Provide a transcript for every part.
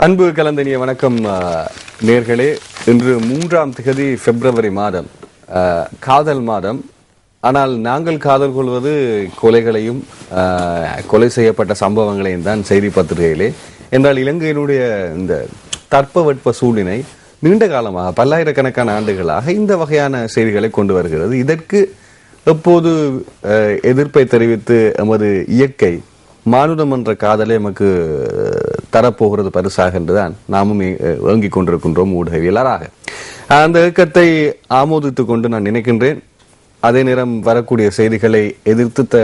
அன்பு கலந்தனிய வணக்கம் நேர்களே. இன்று 3ஆம் திகதி பிப்ரவரி மாதம், காதல் மாதம். ஆனால் நாங்கள் காதல் கொள்வது கொலைகளையும் கொலை செய்யப்பட்ட சம்பவங்களையும் தான் செய்தி பத்திரிகையிலே. என்றால் இலங்கையினுடைய இந்த தட்பவெட்ப சூழ்நிலை நீண்ட காலமாக பல்லாயிரக்கணக்கான ஆண்டுகளாக இந்த வகையான செய்திகளை கொண்டு வருகிறது. இதற்கு எப்போது எதிர்ப்பை தெரிவித்து எமது இயற்கை மானுடம் என்ற காதலை நமக்கு தரப்போகிறது பரிசாக என்றுதான் நாமும் ஏங்கிக் கொண்டிருக்கின்றோம் ஊடகவியலாளராக. அந்த இயக்கத்தை ஆமோதித்துக் கொண்டு நான் நினைக்கின்றேன். அதே நேரம் வரக்கூடிய செய்திகளை எதிர்த்து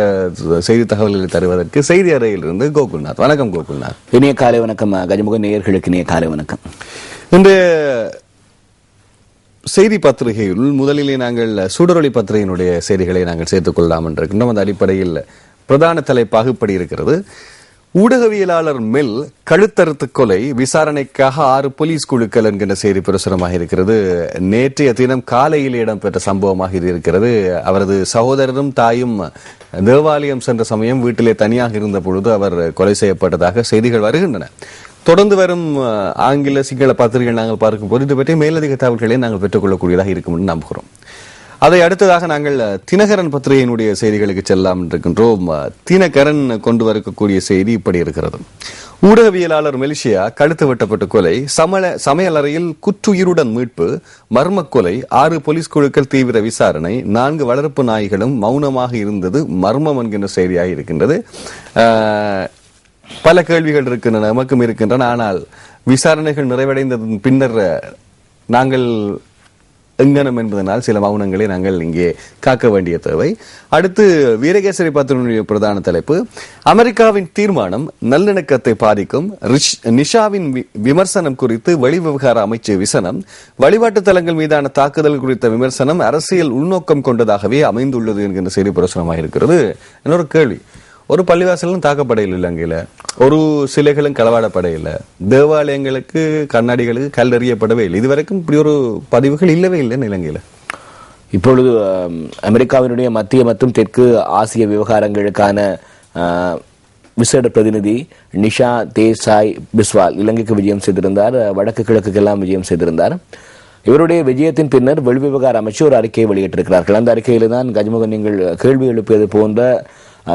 செய்தி தகவல்களை தருவதற்கு செய்தி அறையிலிருந்து கோகுல்நாத். வணக்கம் கோகுல்நாத். இனிய காலை வணக்கம் கஜமுக நேயர்களுக்கு இனிய காலை வணக்கம். இந்த செய்தி பத்திரிகையில் முதலிலே நாங்கள் சுடரொளி பத்திரிகையினுடைய செய்திகளை நாங்கள் சேர்த்துக் கொள்ளலாம் என்றிருக்கின்றோம். அந்த அடிப்படையில் பிரதான தலைப்பாக இப்படி இருக்கிறது: ஊடகவியலாளர் மெல் கழுத்தறுத்து கொலை, விசாரணைக்காக 6 போலீஸ் குழுக்கள் என்கின்ற செய்தி பிரசுரமாக இருக்கிறது. நேற்றைய தினம் காலையில் இடம்பெற்ற சம்பவமாக இது இருக்கிறது. அவரது சகோதரரும் தாயும் தேவாலயம் சென்ற சமயம் வீட்டிலே தனியாக இருந்த பொழுது அவர் கொலை செய்யப்பட்டதாக செய்திகள் வருகின்றன. தொடர்ந்து வரும் ஆங்கில சிங்கள பத்திரிகைகள் நாங்கள் பார்க்கும் போது இது பற்றி மேலதிக தகவல்களை நாங்கள் பெற்றுக்கொள்ளக்கூடியதாக இருக்கும் என்று நம்புகிறோம். அதை அடுத்ததாக நாங்கள் தினகரன் பத்திரிகையினுடைய செய்திகளுக்கு செல்லாம் இருக்கின்றோம். தினகரன் கொண்டு வரக்கூடிய செய்தி இப்படி இருக்கிறது: ஊடகவியலாளர் மெலிஷியா கழுத்து வெட்டப்பட்ட கொலை, சமையலறையில் குற்றுயிருடன் மீட்பு, மர்ம கொலை, 6 போலீஸ் குழுக்கள் தீவிர விசாரணை, 4 வளர்ப்பு நாய்களும் மௌனமாக இருந்தது மர்மம் என்கின்ற செய்தியாக இருக்கின்றது. பல கேள்விகள் இருக்கின்றன, நமக்கும் இருக்கின்றன. ஆனால் விசாரணைகள் நிறைவடைந்ததன் பின்னர் நாங்கள் எங்கனம் என்பதனால் சில மௌனங்களை நாங்கள் இங்கே காக்க வேண்டிய தேவை. அடுத்து வீரகேசரி பத்திரிகையுடைய பிரதான தலைப்பு: அமெரிக்காவின் தீர்மானம் நல்லிணக்கத்தை பாதிக்கும், நிஷாவின் விமர்சனம் குறித்து வெளிவிவகார அமைச்சு விசனம், வழிபாட்டு தலங்கள் மீதான தாக்குதல் குறித்த விமர்சனம் அரசியல் உள்நோக்கம் கொண்டதாகவே அமைந்துள்ளது என்கின்ற செய்தி பிரசுரமாக இருக்கிறது. இன்னொரு கேள்வி: ஒரு பள்ளிவாசலும் தாக்கப்படையில் இலங்கையில, ஒரு சிலைகளும் களவாடப்படையில, தேவாலயங்களுக்கு கண்ணாடிகளுக்கு கல்லெறியப்படவே இல்லை. இதுவரைக்கும் இப்படி ஒரு பதிவுகள் இல்லவே இல்லை இலங்கையில. இப்பொழுது அமெரிக்காவினுடைய மத்திய மற்றும் தெற்கு ஆசிய விவகாரங்களுக்கான விசேட பிரதிநிதி நிஷா தேசாய் பிஸ்வால் இலங்கைக்கு விஜயம் செய்திருந்தார். வடக்கு கிழக்குக்கெல்லாம் விஜயம் செய்திருந்தார். இவருடைய விஜயத்தின் பின்னர் வெளிவிவகார அமைச்சு ஒரு அறிக்கையை வெளியிட்டிருக்கிறார்கள். அந்த அறிக்கையில் தான் கஜமுகன் நீங்கள் கேள்வி எழுப்பியது போன்ற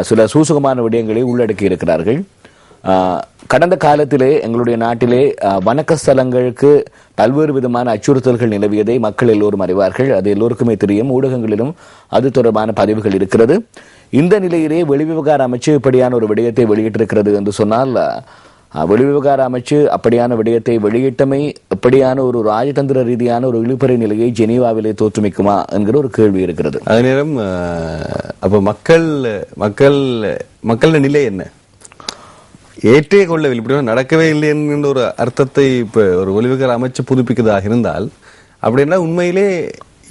சில சூசகமான விடயங்களை உள்ளடக்கி இருக்கிறார்கள். கடந்த காலத்திலே எங்களுடைய நாட்டிலே வணக்க ஸ்தலங்களுக்கு பல்வேறு விதமான அச்சுறுத்தல்கள் நிலவியதை மக்கள் எல்லோரும் அறிவார்கள். அது எல்லோருக்குமே தெரியும். ஊடகங்களிலும் அது தொடர்பான பதிவுகள் இருக்கிறது. இந்த நிலையிலே வெளிவிவகார அமைச்சு இப்படியான ஒரு விடயத்தை வெளியிட்டிருக்கிறது என்று சொன்னால், வெளிவிவகார அமைச்சு அப்படியான விடயத்தை வெளியிட்டமை எப்படியான ஒரு ராஜதந்திர ரீதியான ஒரு இழுபறை நிலையை ஜெனீவாவிலே தோற்றுவிக்குமா என்கிற ஒரு கேள்வி இருக்கிறது. அதே நேரம் அப்ப மக்கள் நிலை என்ன? ஏற்றே கொள்ளவில்லை, இப்படி நடக்கவே இல்லை என்கின்ற ஒரு அர்த்தத்தை இப்ப ஒரு வெளிவிவகார அமைச்சு புதுப்பிக்கிறதாக இருந்தால், அப்படின்னா உண்மையிலே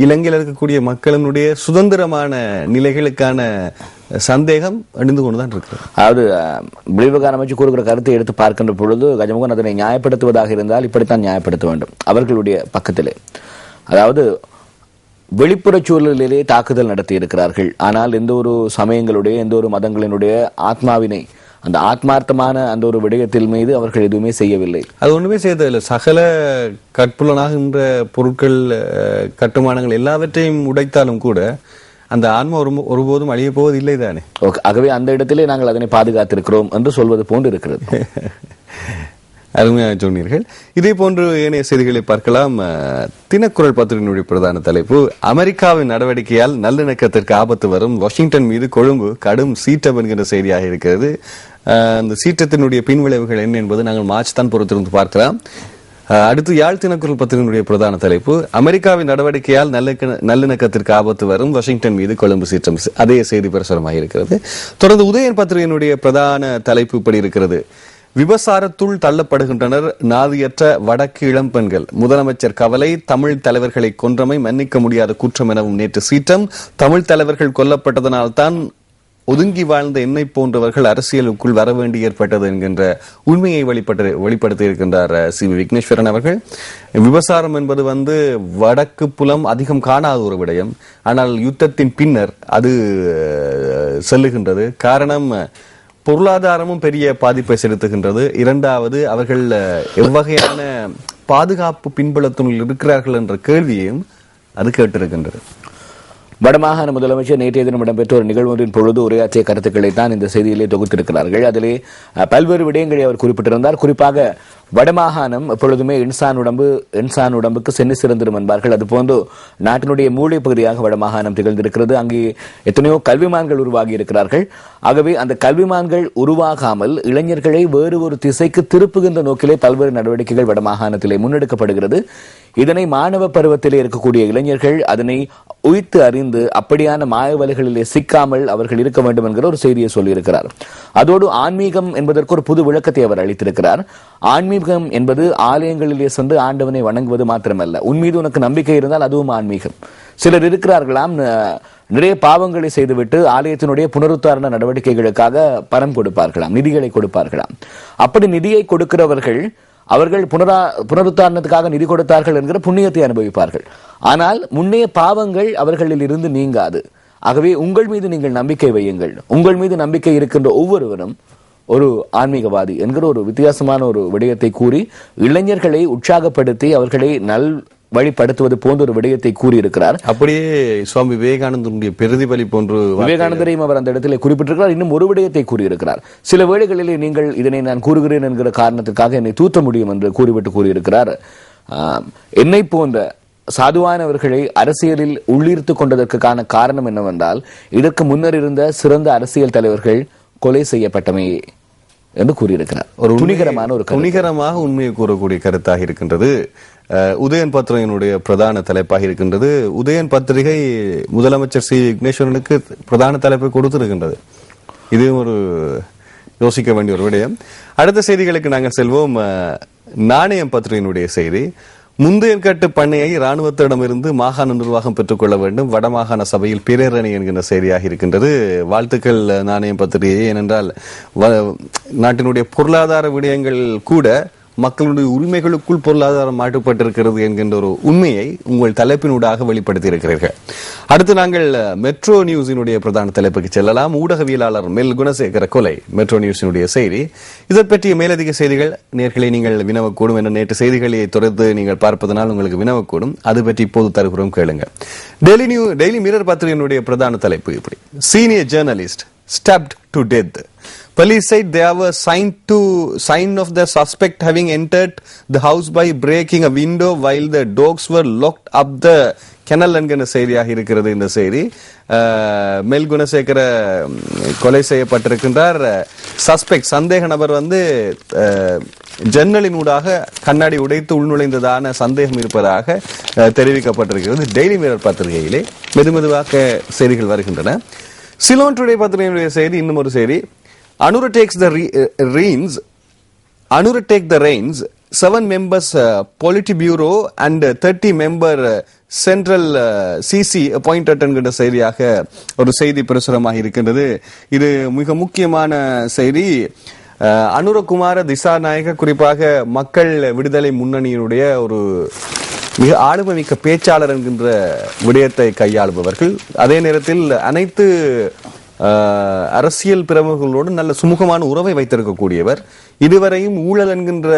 இலங்கையில் இருக்கக்கூடிய மக்களினுடைய சுதந்திரமான நிலைகளுக்கான சந்தேகம் அணிந்து கொண்டுதான் இருக்கு. அதாவது வெளிவிவகார அமைச்சு கூறுகிற கருத்தை எடுத்து பார்க்கின்ற பொழுது கஜமுகன் அதனை நியாயப்படுத்துவதாக இருந்தால் இப்படித்தான் நியாயப்படுத்த வேண்டும். அவர்களுடைய பக்கத்திலே, அதாவது வெளிப்புற சூழலிலே தாக்குதல் நடத்தி இருக்கிறார்கள். ஆனால் எந்த ஒரு சமயங்களுடைய எந்த ஒரு மதங்களினுடைய ஆத்மாவினை, அந்த ஆத்மார்த்தமான அந்த ஒரு விடயத்தில் மீது அவர்கள் எதுவுமே செய்யவில்லை. அது ஒண்ணுமே செய்யறதில்லை. சகல கற்புலனாகின்ற பொருட்கள், கட்டுமானங்கள் எல்லாவற்றையும் உடைத்தாலும் கூட அந்த ஆன்மா ஒருபோதும் அழிய போவது இல்லை தானே. ஆகவே அந்த இடத்திலே நாங்கள் அதனை பாதுகாத்திருக்கிறோம் என்று சொல்வது போன்று இருக்கிறது. அருமையாக சொன்னீர்கள். இதே போன்று ஏனைய செய்திகளை பார்க்கலாம். தினக்குரல் பத்திரிகையினுடைய பிரதான தலைப்பு: அமெரிக்காவின் நடவடிக்கையால் நல்லிணக்கத்திற்கு ஆபத்து வரும், வாஷிங்டன் மீது கொழும்பு கடும் சீற்றம் என்கிற செய்தியாக இருக்கிறது. அந்த சீற்றத்தினுடைய பின்விளைவுகள் என்ன என்பது நாங்கள் மார்ச் தான் பொறுத்திருந்து பார்க்கலாம். அடுத்து யாழ் தினக்குரல் பத்திரிகையினுடைய பிரதான தலைப்பு: அமெரிக்காவின் நடவடிக்கையால் நல்லிணக்கத்திற்கு ஆபத்து வரும், வாஷிங்டன் மீது கொழும்பு சீற்றம். அதே செய்தி பிரசுரமாக இருக்கிறது. தொடர்ந்து உதயன் பத்திரிகையினுடைய பிரதான தலைப்பு இப்படி இருக்கிறது: விபசாரத்துள் தள்ளப்படுகின்றனர் நாதியற்ற வடக்கு இளம்பெண்கள், முதலமைச்சர் கவலை, தமிழ் தலைவர்களை கொன்றமை மன்னிக்க முடியாத குற்றம் எனவும் நேற்று சீற்றம், தமிழ் தலைவர்கள் கொல்லப்பட்டதனால் தான் ஒதுங்கி வாழ்ந்த என்னை போன்றவர்கள் அரசியலுக்குள் வர வேண்டி ஏற்பட்டது என்கின்ற உண்மையை வெளிப்படுத்தி இருக்கின்றார் சி விக்னேஸ்வரன் அவர்கள். விபசாரம் என்பது வடக்கு புலம் அதிகம் காணாத ஒரு விடயம். ஆனால் யுத்தத்தின் பின்னர் அது செல்லுகின்றது. காரணம், பொருளாதாரமும் பெரிய பாதிப்பை செலுத்துகின்றது. இரண்டாவது, அவர்கள் எவ்வகையான பாதுகாப்பு பின்புலத்துள் இருக்கிறார்கள் என்ற கேள்வியையும் அது கேட்டிருக்கின்றது. வடமாகாண முதலமைச்சர் நேற்றைய தினம் இடம்பெற்ற ஒரு நிகழ்வொன்றின் பொழுது உரையாற்றிய கருத்துக்களை தான் இந்த செய்தியிலே தொகுத்திருக்கிறார்கள். அதிலே பல்வேறு விடயங்களை அவர் குறிப்பிட்டிருந்தார். குறிப்பாக வடமாகாணம் எப்பொழுதுமே இன்சான் உடம்புக்கு சென்று சிறந்திரும் என்பார்கள். அதுபோன்று நாட்டினுடைய மூளை பகுதியாக வடமாகாணம் திகழ்ந்திருக்கிறது. அங்கே எத்தனையோ கல்விமான்கள் உருவாகி இருக்கிறார்கள். ஆகவே அந்த கல்விமான்கள் உருவாகாமல் இளைஞர்களை வேறு ஒரு திசைக்கு திருப்புகின்ற நோக்கிலே பல்வேறு நடவடிக்கைகள் வடமாகாணத்திலே முன்னெடுக்கப்படுகிறது. இதனை மாணவ பருவத்திலே இருக்கக்கூடிய இளைஞர்கள் அதனை உய்த்து அறிந்து அப்படியான மாயவலைகளிலே சிக்காமல் அவர்கள் இருக்க வேண்டும் என்கிற ஒரு செய்தியை சொல்லியிருக்கிறார். அதோடு ஆன்மீகம் என்பதற்கு ஒரு புது விளக்கத்தை அவர் அளித்திருக்கிறார். ஆன்மீகம் என்பது ஆலயங்களிலே சென்று ஆண்டவனை வணங்குவது மாத்திரமல்ல, உன்மீது உனக்கு நம்பிக்கை இருந்தால் அதுவும் ஆன்மீகம். சிலர் இருக்கிறார்களாம், நிறைய பாவங்களை செய்துவிட்டு ஆலயத்தினுடைய புனருத்தாரண நடவடிக்கைகளுக்காக பணம் கொடுப்பார்களாம், நிதிகளை கொடுப்பார்களாம். அப்படி நிதியை கொடுக்கிறவர்கள் அவர்கள் புனருத்தாரணத்துக்காக நிதி கொடுத்தார்கள் என்கிற புண்ணியத்தை அனுபவிப்பார்கள். ஆனால் முன்னைய பாவங்கள் அவர்களில் இருந்து நீங்காது. ஆகவே உங்கள் மீது நீங்கள் நம்பிக்கை வையுங்கள். உங்கள் மீது நம்பிக்கை இருக்கின்ற ஒவ்வொருவரும் ஒரு ஆன்மீகவாதி என்கிற ஒரு வித்தியாசமான ஒரு விடயத்தை கூறி இளைஞர்களை உற்சாகப்படுத்தி அவர்களை நல் வழிப்படுத்துவது போன்ற ஒரு விடயத்தை கூறியிருக்கிறார். அப்படியே சுவாமி விவேகானந்தருடைய பிரதிபலி போன்று விவேகானந்தரையும் அவர் அந்த இடத்திலே குறிப்பிட்டிருக்கிறார். இன்னும் ஒரு விடயத்தை கூறியிருக்கிறார். சில வேளைகளிலே நீங்கள் இதனை நான் கூறுகிறேன் என்கிற காரணத்திற்காக என்னை தூத்த முடியும் என்று கூறியிருக்கிறார். என்னை போன்ற சாதுவானவர்களை அரசியலில் உள்ளீர்த்து கொண்டதற்கான காரணம் என்னவென்றால், இதற்கு முன்னர் இருந்த சிறந்த அரசியல் தலைவர்கள் கொலை செய்யப்பட்டமையே என்று கூறியிருக்கிறார். ஒரு துணிகரமாக உண்மையை கூறக்கூடிய கருத்தாக இருக்கின்றது. உதயன் பத்திரிகையினுடைய பிரதான தலைப்பாக இருக்கின்றது. உதயன் பத்திரிகை முதலமைச்சர் சி விக்னேஸ்வரனுக்கு பிரதான தலைப்பை கொடுத்திருக்கின்றது. இது ஒரு யோசிக்க வேண்டிய ஒரு விடயம். அடுத்த செய்திகளுக்கு நாங்கள் செல்வோம். நாணயம் பத்திரிகையினுடைய செய்தி, முந்தையன் கட்டு பண்ணையை இராணுவத்திடமிருந்து மாகாண நிர்வாகம் பெற்றுக்கொள்ள வேண்டும், வடமாகாண சபையில் பிரேரணை என்கின்ற செய்தியாக இருக்கின்றது. வாழ்த்துக்கள் நாணயம் பத்திரிகை. ஏனென்றால் நாட்டினுடைய பொருளாதார விடயங்கள் கூட மக்களுடைய உரிமைகளுக்குள் பொருளாதாரம் மாட்டுப்பட்டிருக்கிறது என்கின்ற ஒரு உண்மையை உங்கள் தலைப்பினூடாக வெளிப்படுத்தி இருக்கிறீர்கள். அடுத்து நாங்கள் மெட்ரோ நியூஸினுடைய பிரதான தலைப்புக்கு செல்லலாம். ஊடகவியலாளர் மெல் குணசேகர கொலை, மெட்ரோ நியூஸினுடைய செய்தி. இதை பற்றிய மேலதிக செய்திகள் நேர்களை நீங்கள் வினவக்கூடும் என்ற நேற்று செய்திகளை தொடர்ந்து நீங்கள் பார்ப்பதனால் உங்களுக்கு வினவக்கூடும். அது பற்றி இப்போது தருகிறோம், கேளுங்க. டெய்லி மிரர் பத்திரிகையினுடைய பிரதான தலைப்பு இப்படி: senior journalist stabbed to death. Police said they have a sign of the suspect having entered the house by breaking a window while the dogs were locked up the kennel என்கிற செய்தியாக இருக்கிறது இந்த செய்தி. மெல் குணசேகர கொலை செய்யப்பட்டிருக்கின்றார். Suspect, சந்தேக நபர் ஜன்னலினூடாக கண்ணாடி உடைத்து உள்நுழைந்ததான சந்தேகம் இருப்பதாக தெரிவிக்கப்பட்டிருக்கிறது. டெய்லி மிரர் பத்திரிகையிலே மெதுமெதுவாக செய்திகள் வருகின்றன. சிலோன் டுடே பத்திரிகையுடைய செய்தி, இன்னும் ஒரு செய்தி: Anura takes the reins. 7 members Politburo and 30 member Central CC appointed என்கிற செய்தியாக ஒரு செய்தி பிரசுரமாக இருக்கின்றது. இது மிக முக்கியமான செய்தி. அனுரகுமார திசாநாயக குறிப்பாக மக்கள் விடுதலை முன்னணியினுடைய ஒரு மிக ஆளுமைமிக்க பேச்சாளர் என்கின்ற விடயத்தை கையாளுபவர்கள். அதே நேரத்தில் அனைத்து அரசியல் பிரமுகர்களோடு நல்ல சுமூகமான உறவை வைத்திருக்கக்கூடியவர். இதுவரையும் ஊழல் என்கின்ற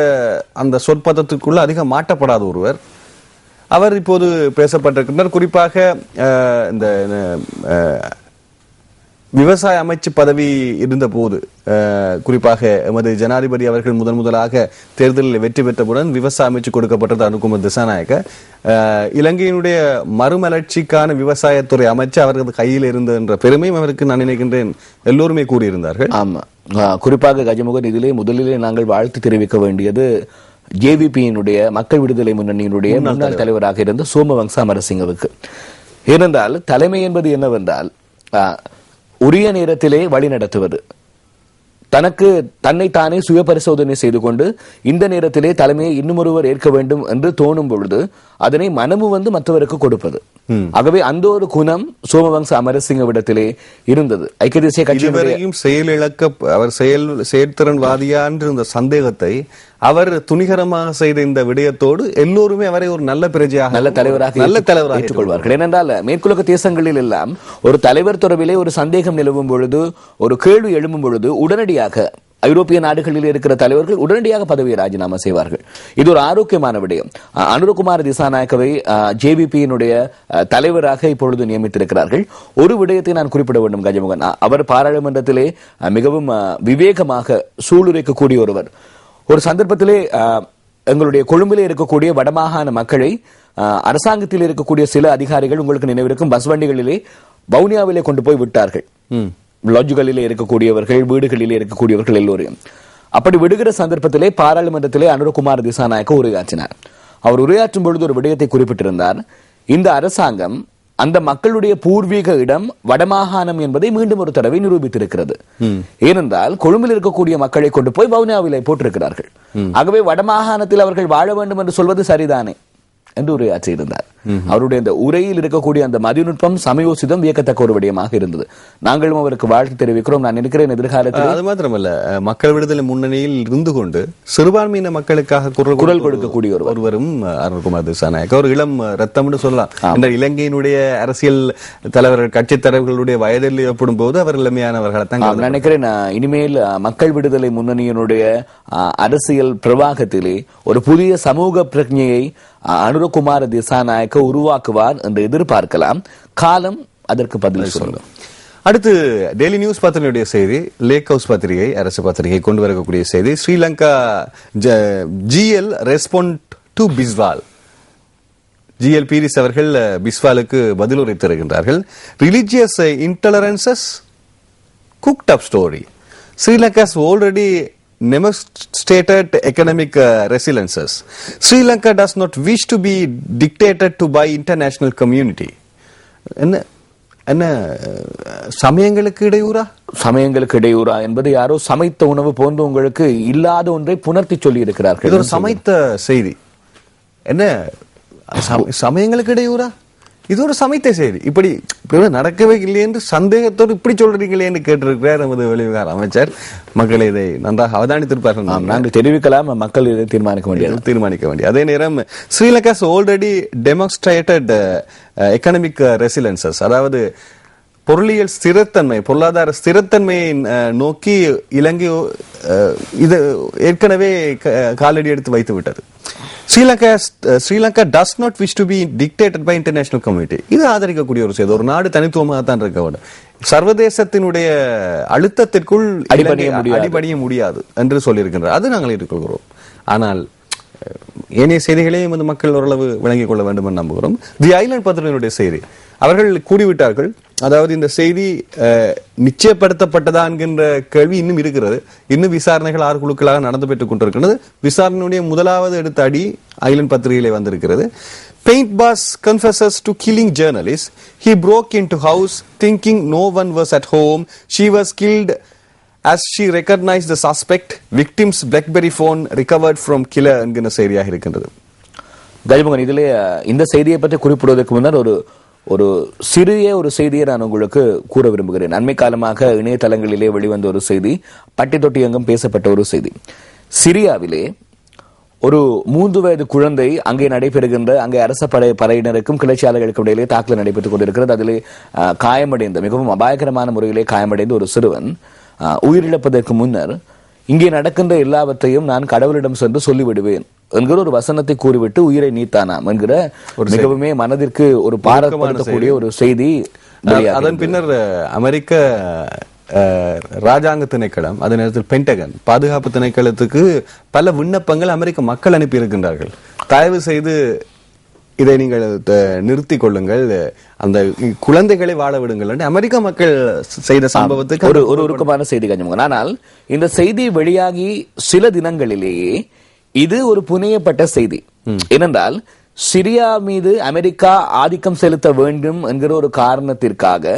அந்த சொற்பதத்துக்குள்ள அதிகம் மாட்டப்படாத ஒருவர். அவர் இப்போது பேசப்பட்டிருக்கின்றார். குறிப்பாக இந்த விவசாய அமைச்சு பதவி இருந்த போது, குறிப்பாக எமது ஜனாதிபதி அவர்கள் முதலாக தேர்தலில் வெற்றி பெற்றவுடன் விவசாய அமைச்சு கொடுக்கப்பட்டது அனுகுமார திசாநாயக்க. இலங்கையினுடைய மறுமலர்ச்சிக்கான விவசாயத்துறை அமைச்சு அவரது கையில் இருந்தது என்ற பெருமையும் அவருக்கு நான் நினைக்கின்றேன் எல்லோருமே கூறியிருந்தார்கள். ஆமா, குறிப்பாக கஜமுகன் இதிலே முதலிலே நாங்கள் வாழ்த்து தெரிவிக்க வேண்டியது ஜேவிபியினுடைய மக்கள் விடுதலை முன்னணியினுடைய முன்னாள் தலைவராக இருந்த சோமவங்ச அமரசிங்கவுக்கு. ஏனென்றால் தலைமை என்பது என்னவென்றால் உரிய நேரத்திலே வழி நடத்துவது, தன்னைத்தானே சுய பரிசோதனை செய்து கொண்டு இந்த நேரத்திலே தலைமையை இன்னுமொருவர் ஏற்க வேண்டும் என்று தோணும் பொழுது அதனை மனமு மற்றவருக்கு கொடுப்பது. ஆகவே அந்த ஒரு குணம் சோமவங்ச அமரசிங்கவிடத்திலே இருந்தது. ஐக்கிய தேசிய கட்சியினுடைய செயலிழக்க அவர் செயற்திறன்வாதியா என்ற இந்த சந்தேகத்தை அவர் துணிகரமாக செய்த இந்த விடயத்தோடு எல்லோருமே அவரை ஒரு நல்ல பிரஜையாக நல்ல தலைவராக ஏற்றுக்கொள்வார்கள். ஏனென்றால் மேற்குலக தேசங்களில் எல்லாம் ஒரு தலைவர் தொடர்பிலே ஒரு சந்தேகம் நிலவும் பொழுது, ஒரு கேள்வி எழும்பும் பொழுது உடனடியாக ஐரோப்பிய நாடுகளில் இருக்கிற தலைவர்கள் உடனடியாக பதவியை ராஜினாமா செய்வார்கள். இது ஒரு ஆரோக்கியமான விடயம். அனுரகுமார் திசாநாயக்கவை ஜேவிபியினுடைய தலைவராக இப்பொழுது நியமித்திருக்கிறார்கள். ஒரு விடயத்தை நான் குறிப்பிட வேண்டும் கஜமுகன். அவர் பாராளுமன்றத்திலே மிகவும் விவேகமாக சூளுரைக்கக்கூடிய ஒருவர். ஒரு சந்தர்ப்பத்திலே எங்களுடைய கொழும்பிலே இருக்கக்கூடிய வடமாகாண மக்களை அரசாங்கத்தில் இருக்கக்கூடிய சில அதிகாரிகள், உங்களுக்கு நினைவிருக்கும், பஸ் வண்டிகளிலே வவுனியாவிலே கொண்டு போய் விட்டார்கள். லாட்ஜுகளிலே இருக்கக்கூடியவர்கள், வீடுகளிலே இருக்கக்கூடியவர்கள் எல்லோரையும். அப்படி விடுகிற சந்தர்ப்பத்திலே பாராளுமன்றத்திலே அனுரகுமார் திசாநாயக்க உரையாற்றினார். அவர் உரையாற்றும் பொழுது ஒரு விடயத்தை குறிப்பிட்டிருந்தார். இந்த அரசாங்கம் அந்த மக்களுடைய பூர்வீக இடம் வடமாகாணம் என்பதை மீண்டும் ஒரு தடவை நிரூபித்திருக்கிறது. ஏனென்றால் கொழும்பில் இருக்கக்கூடிய மக்களை கொண்டு போய் வவுனியாவிலே போட்டிருக்கிறார்கள். ஆகவே வடமாகாணத்தில் அவர்கள் வாழ வேண்டும் என்று சொல்வது சரிதானே என்று உரையாற்றியிருந்தார். அவருடைய அந்த உரையில் இருக்கக்கூடிய அந்த மதிநுட்பம், சமயோசிதம் வியக்கத்தக்க ஒரு விடயமாக இருந்தது. நாங்களும் அவருக்கு வாழ்த்து தெரிவிக்கிறோம். நான் நினைக்கிறேன் எதிர்காலத்தில் அது மாத்திரமல்ல, மக்கள் விடுதலை முன்னணியில் இருந்து கொண்டு சிறுபான்மையின மக்களுக்காக குரல் கொடுக்கக்கூடிய ஒருவரும் அருண்குமார் திசாநாயக்க. ஒரு இளம் ரத்தம் சொல்லலாம். இந்த இலங்கையினுடைய அரசியல் தலைவர்கள், கட்சி தலைவர்களுடைய வயதில் ஏற்படும் போது அவர் இளமையானவர்களை தான் நான் நினைக்கிறேன். இனிமேல் மக்கள் விடுதலை முன்னணியினுடைய அரசியல் பிரவாகத்திலே ஒரு புதிய சமூக பிரஜையை அனுரகுமார் திசாநாயக்க உருவாக்குவார் என்று எதிர்பார்க்கலாம். காலம் அதற்கு பதில் சொல்லும். அடுத்து டெய்லி நியூஸ் பத்திரிகையுடைய செய்தி, லேக் ஹவுஸ் பத்திரிகை, அரசு பத்திரிகை கொண்டு வரக்கூடிய செய்தி. Sri Lanka GL respond to Biswal. ஜிஎல் பீரிஸ் அவர்கள் பிஸ்வாலுக்கு பதில் உரைத்திருக்கின்றார்கள். Religious intolerances cooked up story. Sri Lanka already demonstrated economic resiliences. Sri Lanka does not wish to be dictated to by international community. என்ன சமயங்களுக்கு இடையூறா என்பது யாரோ சமைத்த உணவு போன்று உங்களுக்கு இல்லாத ஒன்றை புணர்த்தி சொல்லி இருக்கிறார்கள். இது ஒரு சமைத்த செய்தி. என்ன சமயங்களுக்கு இடையூறா? இது ஒரு சமைத்த செய்தி. இப்படி நடக்கவே இல்லை என்று சந்தேகத்தோடு இப்படி சொல்றீங்களே என்று கேட்டிருக்கிறார் நமது வெளிவிவகார அமைச்சர். மக்கள் இதை நன்றாக அவதானித்திருப்பார்கள். நாங்கள் தெரிவிக்கலாம், மக்கள் இதை தீர்மானிக்க வேண்டிய. அதே நேரம் ஸ்ரீலங்கா ஆல்ரெடி டெமான்ஸ்ட்ரேட்டட் எக்கனாமிக் ரெசிலன்சஸ், அதாவது பொருளியல் ஸ்திரத்தன்மை, பொருளாதார ஸ்திரத்தன்மையை நோக்கி இலங்கை இது ஏற்கனவே காலடி எடுத்து வைத்து விட்டது. Sri Lanka does not wish to be dictated by international community. இது ஆதரிக்கக்கூடிய ஒரு செய்தி. ஒரு நாடு தனித்துவமாக தான் இருக்க வேண்டும். சர்வதேசத்தினுடைய அழுத்தத்திற்குள் அடிபணிய முடியாது என்று சொல்லியிருக்கின்றார். அது நாங்கள் ஏற்றுக்கொள்கிறோம். ஆனால் ஏனைய செய்திகளையும் வந்து மக்கள் ஓரளவு விளங்கிக் கொள்ள வேண்டும் என்று நம்புகிறோம். தி ஐலண்ட் பத்திரிகையினுடைய செய்தி, அவர்கள் கூறிவிட்டார்கள். அதாவது இந்த செய்தி நிச்சயப்படுத்தப்பட்டதா என்கின்ற கேள்வி இன்னும் இருக்கிறது. இன்னும் விசாரணைகள் 6 குழுக்களாக நடந்து பெற்றுக் கொண்டிருக்கிறது. விசாரணையுடைய முதலாவது எடுத்த அடி ஐலண்ட் பத்திரிகையிலே வந்திருக்கிறது. Paint boss confesses to killing journalist. He broke into house thinking no one was at home. She was killed as she recognized the suspect. Victim's BlackBerry phone recovered from killer என்கிற செய்தியாக இருக்கின்றது. கஜமுகன், இதிலே இந்த செய்தியை பற்றி குறிப்பிடுவதற்கு முன்னர் ஒரு சிறிய ஒரு செய்தியை நான் உங்களுக்கு கூற விரும்புகிறேன். அண்மை காலமாக இணையதளங்களிலே வெளிவந்த ஒரு செய்தி, பட்டி தொட்டி எங்கும் பேசப்பட்ட ஒரு செய்தி. சிரியாவிலே ஒரு 3 வயது குழந்தை அங்கே நடைபெறுகின்ற, அங்கே அரச படையினருக்கும் கிளர்ச்சியாளர்களுக்கும் இடையிலே தாக்குதல் நடைபெற்றுக் கொண்டிருக்கிறது. அதிலே காயமடைந்த, மிகவும் அபாயகரமான முறையிலே காயமடைந்த ஒரு சிறுவன் உயிரிழப்பதற்கு முன்னர் இங்கே நடக்கின்ற எல்லாவற்றையும் நான் கடவுளிடம் சென்று சொல்லிவிடுவேன் என்கிற ஒரு வசனத்தை கூறிவிட்டு உயிரை நீத்தானாம் என்கிற ஒரு மிகவுமே மனதிற்கு ஒரு பாரப்படுத்தக்கூடிய ஒரு செய்தி. அதன் பின்னர் அமெரிக்க ராஜாங்க திணைக்களம், அதே நேரத்தில் பென்டகன் பாதுகாப்பு திணைக்களத்துக்கு பல விண்ணப்பங்கள் அமெரிக்க மக்கள் அனுப்பி இருக்கின்றார்கள். தயவு செய்து இதை நீங்கள் நிறுத்திக் கொள்ளுங்கள், அந்த குழந்தைகளை வாழ விடுங்கள் என்று அமெரிக்க மக்கள் செய்த சம்பவத்துக்கு ஒரு உருக்கமான செய்தி கஞ்சமுகன். ஆனால் இந்த செய்தி வெளியாகி சில தினங்களிலேயே இது ஒரு புனையப்பட்ட செய்தி. ஏனென்றால் சிரியா மீது அமெரிக்கா ஆதிக்கம் செலுத்த வேண்டும் என்கிற ஒரு காரணத்திற்காக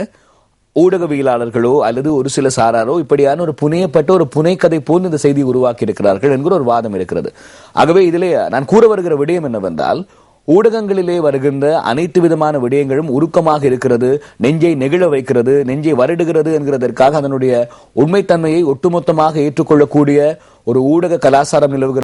ஊடகவியலாளர்களோ அல்லது ஒரு சில சாராரோ இப்படியான ஒரு புனையப்பட்ட ஒரு புனைக்கதை போல் இந்த செய்தியை உருவாக்கி இருக்கிறார்கள் என்கிற ஒரு வாதம் இருக்கிறது. ஆகவே இதிலே நான் கூற வருகிற விடயம் என்னவென்றால், ஊடகங்களிலே வருகின்ற அனைத்து விதமான விடயங்களும் உருக்கமாக இருக்கிறது, நெஞ்சை நெகிழ வைக்கிறது, நெஞ்சை வருடுகிறது என்கிறதற்காக அதனுடைய உண்மைத்தன்மையை ஒட்டுமொத்தமாக ஏற்றுக்கொள்ளக்கூடிய ஒரு ஊடக கலாச்சாரம் நிலவுகிறது